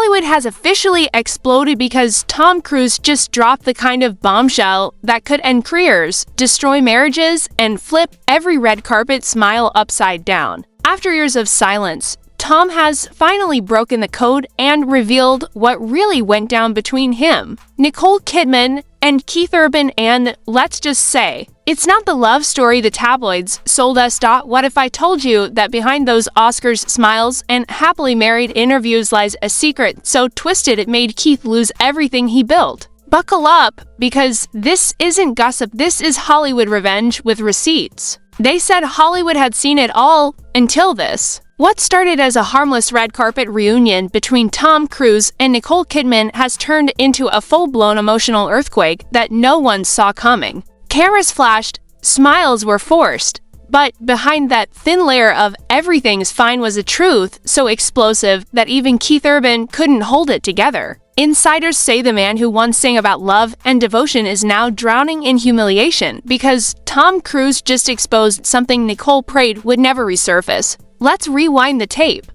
Hollywood has officially exploded because Tom Cruise just dropped the kind of bombshell that could end careers, destroy marriages, and flip every red carpet smile upside down. After years of silence, Tom has finally broken the code and revealed what really went down between him, Nicole Kidman, and Keith Urban, and let's just say, it's not the love story the tabloids sold us. What if I told you that behind those Oscars smiles and happily married interviews lies a secret so twisted it made Keith lose everything he built? Buckle up, because this isn't gossip, this is Hollywood revenge with receipts. They said Hollywood had seen it all until this. What started as a harmless red carpet reunion between Tom Cruise and Nicole Kidman has turned into a full-blown emotional earthquake that no one saw coming. Cameras flashed, smiles were forced, but behind that thin layer of everything's fine was a truth so explosive that even Keith Urban couldn't hold it together. Insiders say the man who once sang about love and devotion is now drowning in humiliation because Tom Cruise just exposed something Nicole prayed would never resurface. Let's rewind the tape,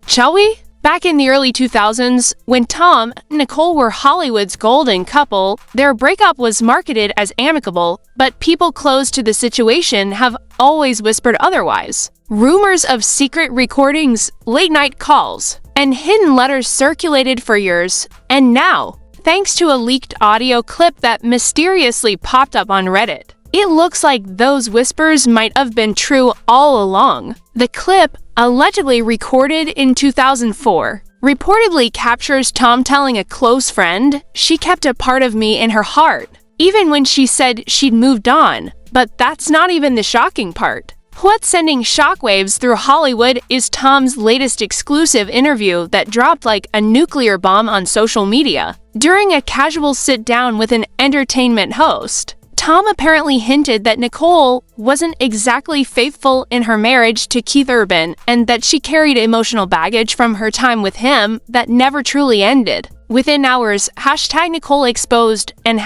shall we? Back in the early 2000s, when Tom and Nicole were Hollywood's golden couple, their breakup was marketed as amicable, but people close to the situation have always whispered otherwise. Rumors of secret recordings, late-night calls, and hidden letters circulated for years, and now, thanks to a leaked audio clip that mysteriously popped up on Reddit, it looks like those whispers might have been true all along. The clip, allegedly recorded in 2004, reportedly captures Tom telling a close friend, "She kept a part of me in her heart," even when she said she'd moved on. But that's not even the shocking part. What's sending shockwaves through Hollywood is Tom's latest exclusive interview that dropped like a nuclear bomb on social media. During a casual sit-down with an entertainment host, Tom apparently hinted that Nicole wasn't exactly faithful in her marriage to Keith Urban and that she carried emotional baggage from her time with him that never truly ended. Within hours, #NicoleExposed and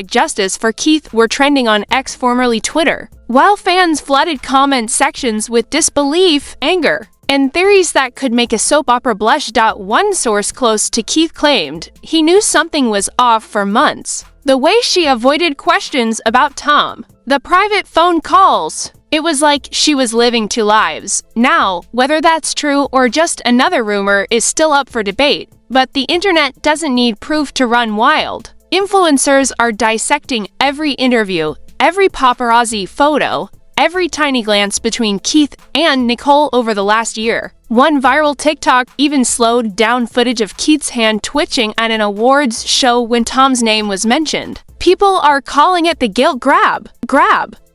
#Justice for Keith were trending on X, formerly Twitter, while fans flooded comment sections with disbelief, anger, and theories that could make a soap opera blush. One source close to Keith claimed he knew something was off for months. The way she avoided questions about Tom, the private phone calls. It was like she was living two lives. Now, whether that's true or just another rumor is still up for debate, but the internet doesn't need proof to run wild. Influencers are dissecting every interview, every paparazzi photo, every tiny glance between Keith and Nicole over the last year. One viral TikTok even slowed down footage of Keith's hand twitching at an awards show when Tom's name was mentioned. People are calling it the guilt grab.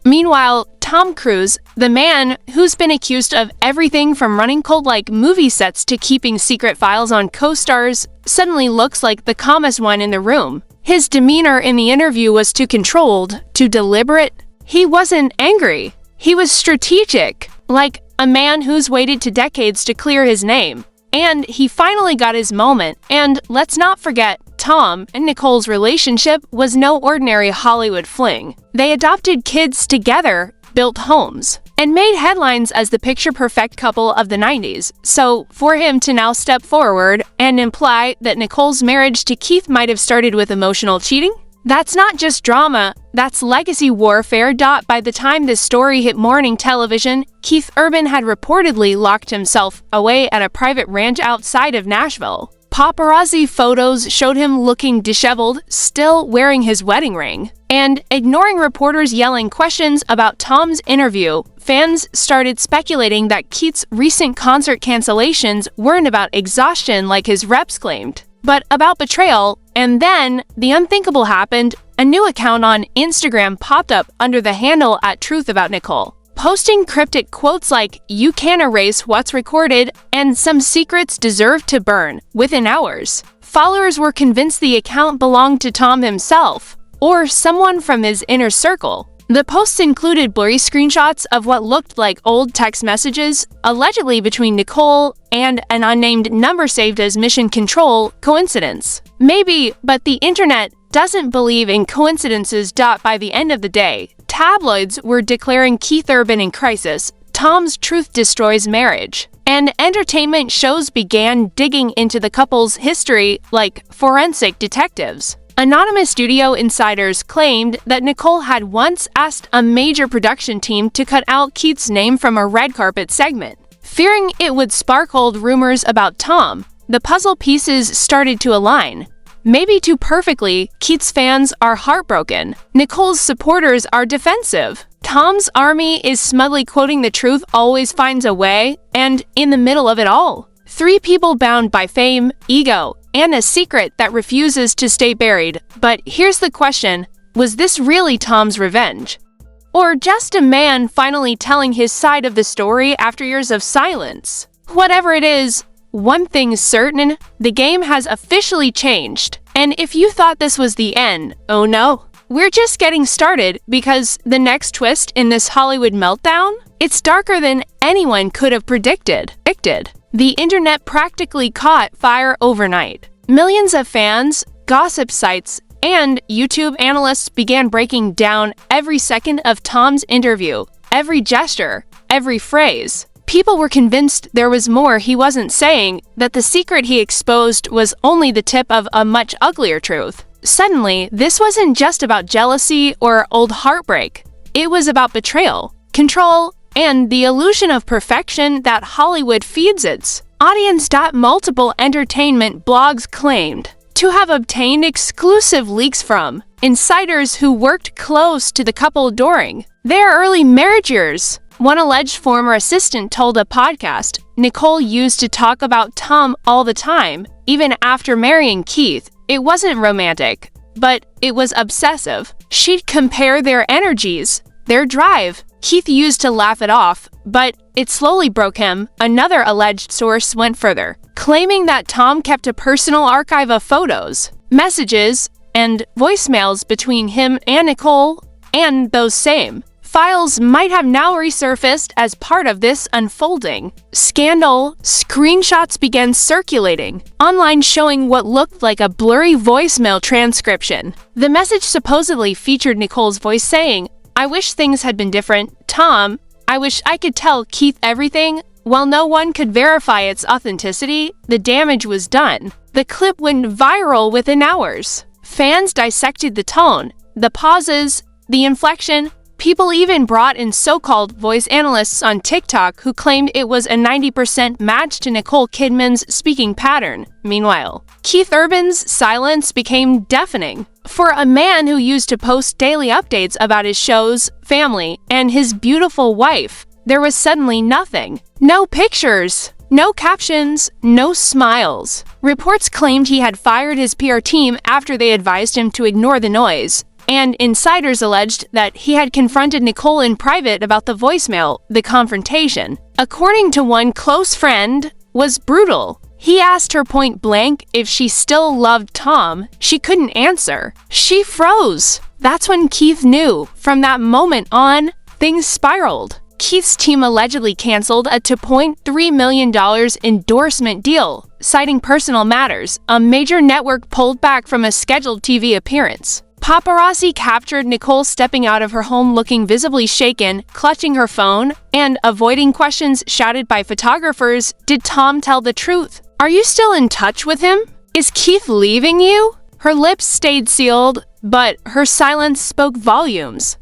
Meanwhile, Tom Cruise, the man who's been accused of everything from running cold-like movie sets to keeping secret files on co-stars, suddenly looks like the calmest one in the room. His demeanor in the interview was too controlled, too deliberate. He wasn't angry. He was strategic, like a man who's waited to decades to clear his name. And he finally got his moment. And let's not forget, Tom and Nicole's relationship was no ordinary Hollywood fling. They adopted kids together, built homes, and made headlines as the picture-perfect couple of the 90s. So for him to now step forward and imply that Nicole's marriage to Keith might have started with emotional cheating? That's not just drama, that's legacy warfare. By the time this story hit morning television, Keith Urban had reportedly locked himself away at a private ranch outside of Nashville. Paparazzi photos showed him looking disheveled, still wearing his wedding ring. And ignoring reporters yelling questions about Tom's interview, fans started speculating that Keith's recent concert cancellations weren't about exhaustion like his reps claimed, but about betrayal. And then, the unthinkable happened. A new account on Instagram popped up under the handle @TruthAboutNicole, posting cryptic quotes like, "You can't erase what's recorded," and "Some secrets deserve to burn," within hours. Followers were convinced the account belonged to Tom himself, or someone from his inner circle. The posts included blurry screenshots of what looked like old text messages, allegedly between Nicole and an unnamed number saved as Mission Control. Coincidence? Maybe, but the internet doesn't believe in coincidences. By the end of the day, tabloids were declaring Keith Urban in crisis. Tom's truth destroys marriage. And entertainment shows began digging into the couple's history like forensic detectives. Anonymous studio insiders claimed that Nicole had once asked a major production team to cut out Keith's name from a red carpet segment. Fearing it would spark old rumors about Tom, the puzzle pieces started to align. Maybe too perfectly, Keith's fans are heartbroken. Nicole's supporters are defensive. Tom's army is smugly quoting the truth always finds a way, and in the middle of it all, three people bound by fame, ego, and a secret that refuses to stay buried. But here's the question, was this really Tom's revenge? Or just a man finally telling his side of the story after years of silence? Whatever it is, one thing's certain, the game has officially changed. And if you thought this was the end, oh no. We're just getting started because the next twist in this Hollywood meltdown? It's darker than anyone could have predicted. The internet practically caught fire overnight. Millions of fans, gossip sites, and YouTube analysts began breaking down every second of Tom's interview, every gesture, every phrase. People were convinced there was more he wasn't saying, that the secret he exposed was only the tip of a much uglier truth. Suddenly, this wasn't just about jealousy or old heartbreak. It was about betrayal, control, and the illusion of perfection that Hollywood feeds its audience. Multiple entertainment blogs claimed to have obtained exclusive leaks from insiders who worked close to the couple during their early marriage years. One alleged former assistant told a podcast Nicole used to talk about Tom all the time, even after marrying Keith. It wasn't romantic, but it was obsessive. She'd compare their energies, their drive. Keith used to laugh it off, but it slowly broke him. Another alleged source went further, claiming that Tom kept a personal archive of photos, messages, and voicemails between him and Nicole, and those same files might have now resurfaced as part of this unfolding scandal. Screenshots began circulating online showing what looked like a blurry voicemail transcription. The message supposedly featured Nicole's voice saying, "I wish things had been different. Tom, I wish I could tell Keith everything." While no one could verify its authenticity, the damage was done. The clip went viral within hours. Fans dissected the tone, the pauses, the inflection. People even brought in so-called voice analysts on TikTok who claimed it was a 90% match to Nicole Kidman's speaking pattern. Meanwhile, Keith Urban's silence became deafening. For a man who used to post daily updates about his shows, family, and his beautiful wife, there was suddenly nothing. No pictures, no captions, no smiles. Reports claimed he had fired his PR team after they advised him to ignore the noise. And insiders alleged that he had confronted Nicole in private about the voicemail. The confrontation, according to one close friend, was brutal. He asked her point blank if she still loved Tom. She couldn't answer. She froze. That's when Keith knew. From that moment on, things spiraled. Keith's team allegedly canceled a $2.3 million endorsement deal, citing personal matters. A major network pulled back from a scheduled TV appearance. Paparazzi captured Nicole stepping out of her home looking visibly shaken, clutching her phone, and avoiding questions shouted by photographers. Did Tom tell the truth? Are you still in touch with him? Is Keith leaving you? Her lips stayed sealed, but her silence spoke volumes.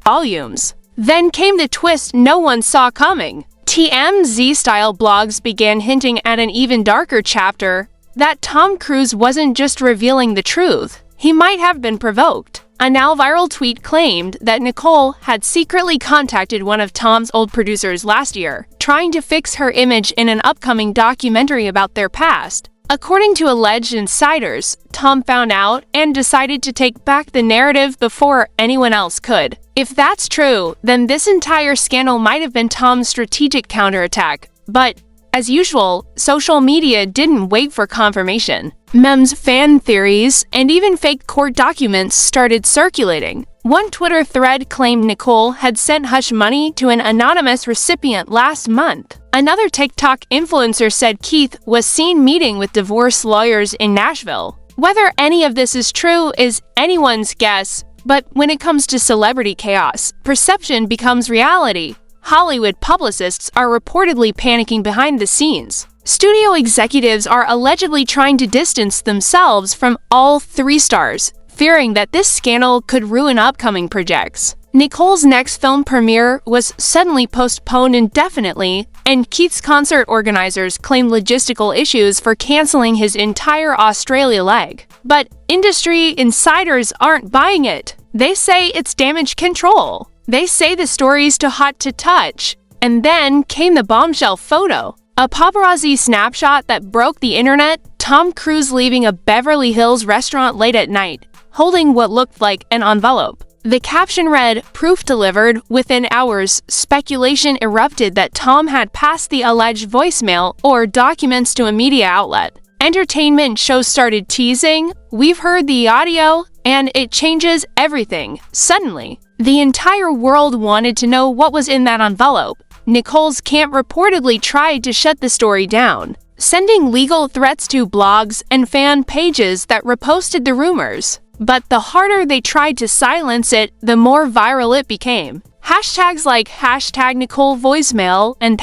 Then came the twist no one saw coming. TMZ-style blogs began hinting at an even darker chapter, that Tom Cruise wasn't just revealing the truth. He might have been provoked. A now viral tweet claimed that Nicole had secretly contacted one of Tom's old producers last year, trying to fix her image in an upcoming documentary about their past. According to alleged insiders, Tom found out and decided to take back the narrative before anyone else could. If that's true, then this entire scandal might have been Tom's strategic counterattack. But as usual, social media didn't wait for confirmation. Memes, fan theories, and even fake court documents started circulating. One Twitter thread claimed Nicole had sent hush money to an anonymous recipient last month. Another TikTok influencer said Keith was seen meeting with divorce lawyers in Nashville. Whether any of this is true is anyone's guess, but when it comes to celebrity chaos, perception becomes reality. Hollywood publicists are reportedly panicking behind the scenes. Studio executives are allegedly trying to distance themselves from all three stars, fearing that this scandal could ruin upcoming projects. Nicole's next film premiere was suddenly postponed indefinitely, and Keith's concert organizers claimed logistical issues for canceling his entire Australia leg. But industry insiders aren't buying it. They say it's damage control. They say the story's too hot to touch. And then came the bombshell photo. A paparazzi snapshot that broke the internet, Tom Cruise leaving a Beverly Hills restaurant late at night, holding what looked like an envelope. The caption read, "Proof delivered." Within hours, speculation erupted that Tom had passed the alleged voicemail or documents to a media outlet. Entertainment shows started teasing, "We've heard the audio," and it changes everything. Suddenly, the entire world wanted to know what was in that envelope. Nicole's camp reportedly tried to shut the story down, sending legal threats to blogs and fan pages that reposted the rumors. But the harder they tried to silence it, the more viral it became. Hashtags like #NicoleVoicemail and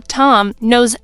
#Tom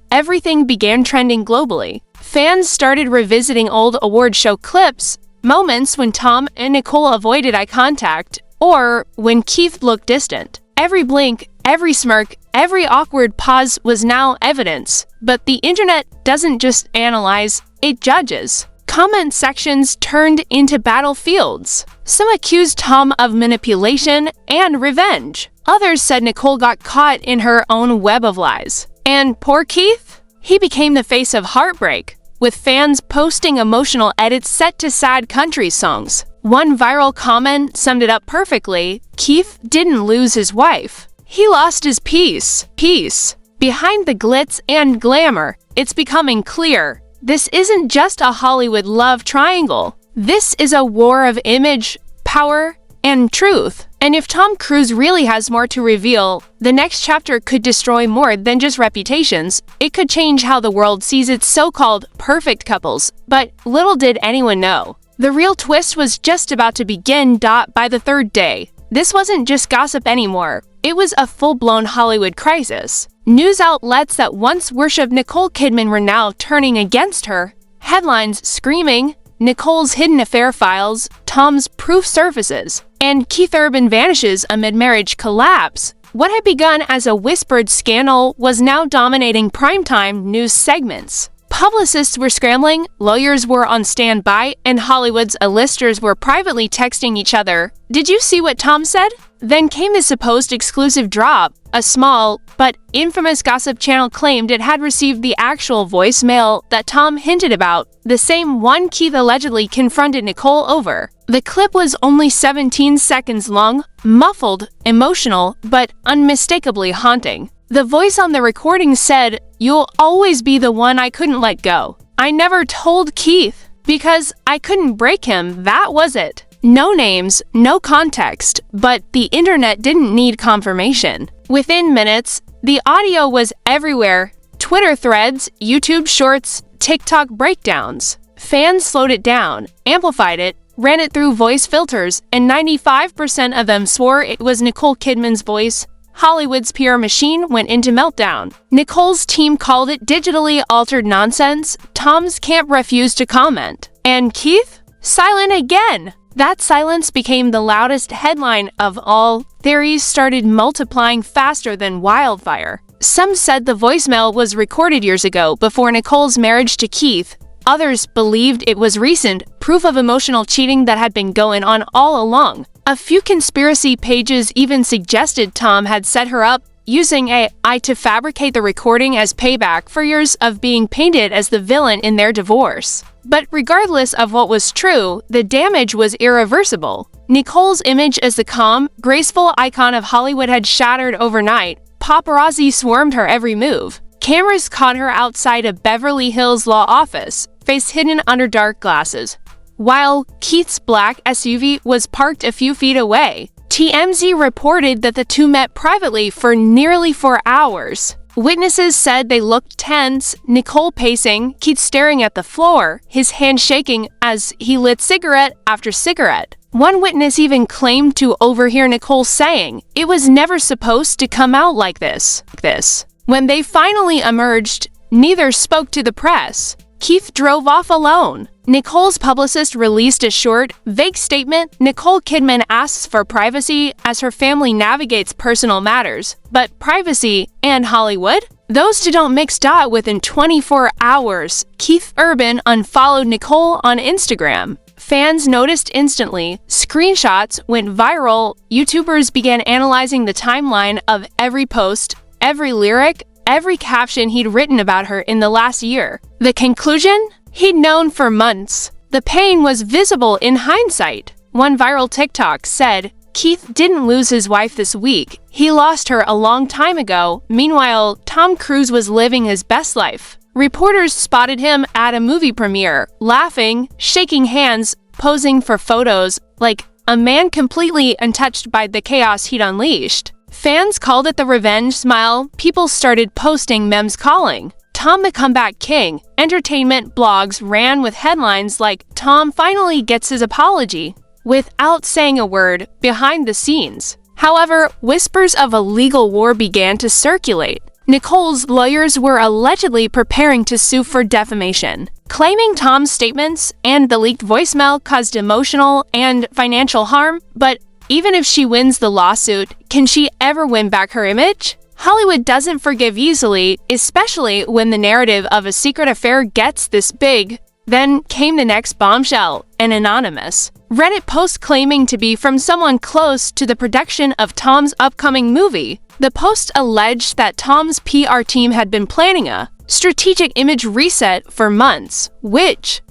Everything began trending globally. Fans started revisiting old award show clips, moments when Tom and Nicole avoided eye contact, or when Keith looked distant. Every blink, every smirk, every awkward pause was now evidence. But the internet doesn't just analyze, it judges. Comment sections turned into battlefields. Some accused Tom of manipulation and revenge. Others said Nicole got caught in her own web of lies. And poor Keith? He became the face of heartbreak, with fans posting emotional edits set to sad country songs. One viral comment summed it up perfectly: Keith didn't lose his wife. He lost his peace. Peace. Behind the glitz and glamour, it's becoming clear. This isn't just a Hollywood love triangle. This is a war of image, power, and truth. And if Tom Cruise really has more to reveal, the next chapter could destroy more than just reputations. It could change how the world sees its so-called perfect couples. But little did anyone know, the real twist was just about to begin. By the third day, this wasn't just gossip anymore. It was a full-blown Hollywood crisis. News outlets that once worshipped Nicole Kidman were now turning against her. Headlines screaming, "Nicole's hidden affair files, Tom's proof surfaces," and Keith Urban vanishes amid marriage collapse. What had begun as a whispered scandal was now dominating primetime news segments. Publicists were scrambling, lawyers were on standby, and Hollywood's A-listers were privately texting each other. "Did you see what Tom said?" Then came the supposed exclusive drop. A small, but infamous gossip channel claimed it had received the actual voicemail that Tom hinted about, the same one Keith allegedly confronted Nicole over. The clip was only 17 seconds long, muffled, emotional, but unmistakably haunting. The voice on the recording said, "You'll always be the one I couldn't let go. I never told Keith because I couldn't break him, that was it." No names, no context, but the internet didn't need confirmation. Within minutes, the audio was everywhere. Twitter threads, YouTube shorts, TikTok breakdowns. Fans slowed it down, amplified it, ran it through voice filters, and 95% of them swore it was Nicole Kidman's voice. Hollywood's PR machine went into meltdown. Nicole's team called it digitally altered nonsense. Tom's camp refused to comment. And Keith? Silent again! That silence became the loudest headline of all. Theories started multiplying faster than wildfire. Some said the voicemail was recorded years ago, before Nicole's marriage to Keith. Others believed it was recent, proof of emotional cheating that had been going on all along. A few conspiracy pages even suggested Tom had set her up, using AI to fabricate the recording as payback for years of being painted as the villain in their divorce. But regardless of what was true, the damage was irreversible. Nicole's image as the calm, graceful icon of Hollywood had shattered overnight. Paparazzi swarmed her every move. Cameras caught her outside a Beverly Hills law office, face hidden under dark glasses, while Keith's black SUV was parked a few feet away. TMZ reported that the two met privately for nearly 4 hours. Witnesses said they looked tense, Nicole pacing, Keith staring at the floor, his hand shaking as he lit cigarette after cigarette. One witness even claimed to overhear Nicole saying, "It was never supposed to come out like this." When they finally emerged, neither spoke to the press. Keith drove off alone. Nicole's publicist released a short, vague statement. Nicole Kidman asks for privacy as her family navigates personal matters. But privacy and Hollywood? Those two don't mix. Within 24 hours, Keith Urban unfollowed Nicole on Instagram. Fans noticed instantly. Screenshots went viral. YouTubers began analyzing the timeline of every post, every lyric, every caption he'd written about her in the last year. The conclusion? He'd known for months. The pain was visible in hindsight. One viral TikTok said, "Keith didn't lose his wife this week. He lost her a long time ago. Meanwhile, Tom Cruise was living his best life." Reporters spotted him at a movie premiere, laughing, shaking hands, posing for photos, like a man completely untouched by the chaos he'd unleashed. Fans called it the revenge smile. People started posting memes calling Tom the comeback king. Entertainment blogs ran with headlines like, "Tom finally gets his apology," without saying a word behind the scenes. However, whispers of a legal war began to circulate. Nicole's lawyers were allegedly preparing to sue for defamation, claiming Tom's statements and the leaked voicemail caused emotional and financial harm. But even if she wins the lawsuit, can she ever win back her image? Hollywood doesn't forgive easily, especially when the narrative of a secret affair gets this big. Then came the next bombshell, an anonymous Reddit post claiming to be from someone close to the production of Tom's upcoming movie. The post alleged that Tom's PR team had been planning a strategic image reset for months, which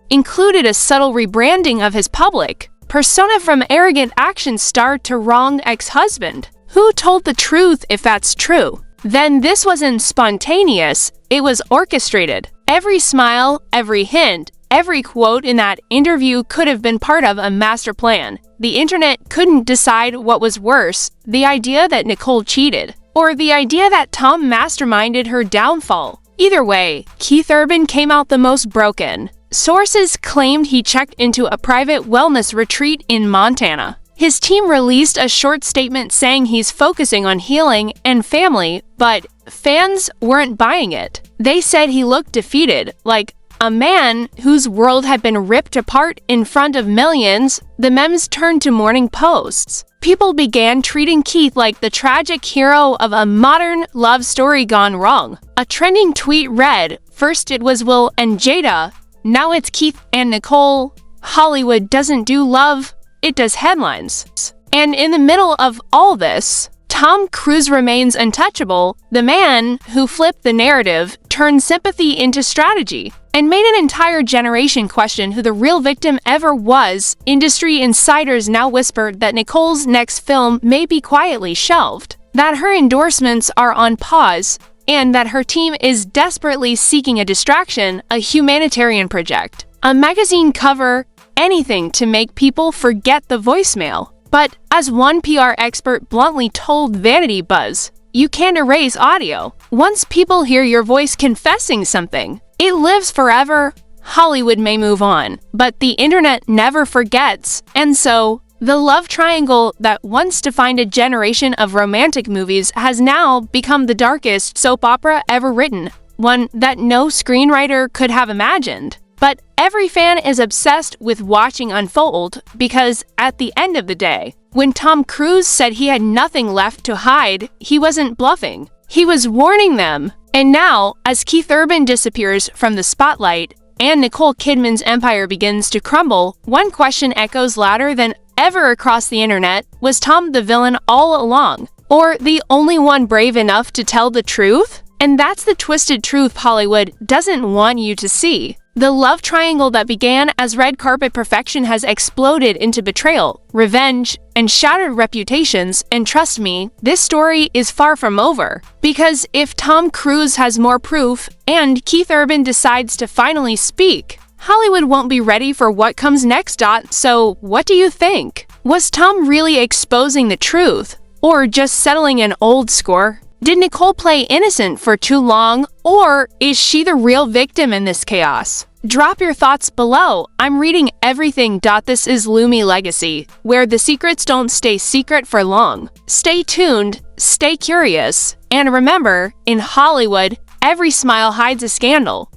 included a subtle rebranding of his public persona from arrogant action star to wronged ex-husband. Who told the truth if that's true? Then this wasn't spontaneous, it was orchestrated. Every smile, every hint, every quote in that interview could have been part of a master plan. The internet couldn't decide what was worse, the idea that Nicole cheated, or the idea that Tom masterminded her downfall. Either way, Keith Urban came out the most broken. Sources claimed he checked into a private wellness retreat in Montana. His team released a short statement saying he's focusing on healing and family, but fans weren't buying it. They said he looked defeated, like a man whose world had been ripped apart in front of millions. The memes turned to morning posts. People began treating Keith like the tragic hero of a modern love story gone wrong. A trending tweet read, "First it was Will and Jada, now it's Keith and Nicole. Hollywood doesn't do love, it does headlines." And in the middle of all this, Tom Cruise remains untouchable. The man who flipped the narrative, turned sympathy into strategy, and made an entire generation question who the real victim ever was. Industry insiders now whispered that Nicole's next film may be quietly shelved, that her endorsements are on pause, and that her team is desperately seeking a distraction, a humanitarian project, a magazine cover, anything to make people forget the voicemail. But as one PR expert bluntly told Vanity Buzz, "You can't erase audio. Once people hear your voice confessing something, it lives forever." Hollywood may move on, but the internet never forgets. And so, the love triangle that once defined a generation of romantic movies has now become the darkest soap opera ever written, one that no screenwriter could have imagined. But every fan is obsessed with watching unfold because, at the end of the day, when Tom Cruise said he had nothing left to hide, he wasn't bluffing. He was warning them. And now, as Keith Urban disappears from the spotlight and Nicole Kidman's empire begins to crumble, one question echoes louder than ever across the internet: was Tom the villain all along? Or the only one brave enough to tell the truth? And that's the twisted truth Hollywood doesn't want you to see. The love triangle that began as red carpet perfection has exploded into betrayal, revenge, and shattered reputations, and trust me, this story is far from over. Because if Tom Cruise has more proof, and Keith Urban decides to finally speak, Hollywood won't be ready for what comes next. So, what do you think? Was Tom really exposing the truth, or just settling an old score? Did Nicole play innocent for too long, or is she the real victim in this chaos? Drop your thoughts below. I'm reading everything. This is Lumi Legacy, where the secrets don't stay secret for long. Stay tuned, stay curious, and remember, in Hollywood, every smile hides a scandal.